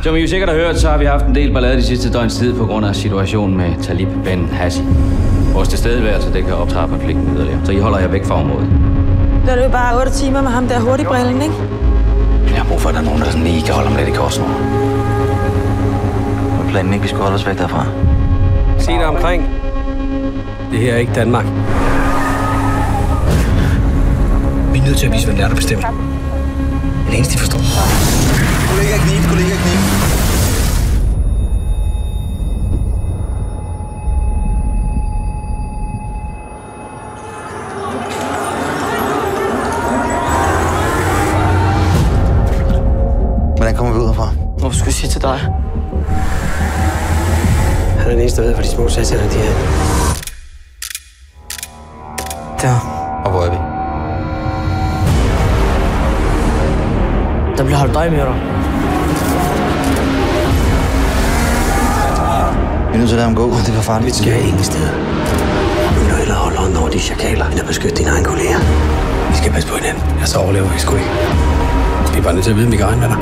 Som I jo sikkert har hørt, så har vi haft en del ballade de sidste døgns tid på grund af situationen med Talib Ben Hassi. Vores tilstedeværelse, det kan optrappe konflikten yderligere, så I holder jer væk fra området. Det er jo bare 8 timer med ham der hurtigbrillen, ikke? Jeg har brug for, at der er nogen, der sådan lige kan holde ham lidt i kors nu. Var planen ikke, vi skulle holde os væk derfra? Se dig omkring. Det her er ikke Danmark. Vi er nødt til at vise, hvem det er, der bestemmer. Det eneste, de forstår. Kollega knib, kollega knib. Hvordan kommer vi ud herfra? Hvorfor skulle jeg sige til dig? Han er den eneste, der ved, hvor de små satsætter de er. Der. Og hvor er vi? Der bliver holdt øje med dig. Vi er nødt til at lade ham gå. Det var farligt. Vi skal ingen steder. Nu vil du hellere holde hånden over de chakaler, end at beskytte dine egne kolleger. Vi skal passe på hinanden. Så overlever vi sgu ikke. Vi er bare nødt til at vide, om vi kan regne med dig.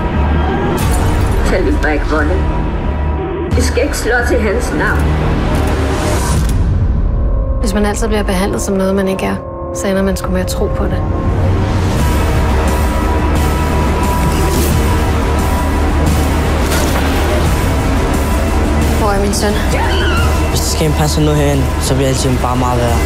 Talib var ikke voldet. Vi skal ikke slå til hans navn. Hvis man altid bliver behandlet som noget, man ikke er, så ender man sgu med at tro på det. Hvor er min søn? Hvis der skal en passe noget herinde, så bliver alting bare meget værre.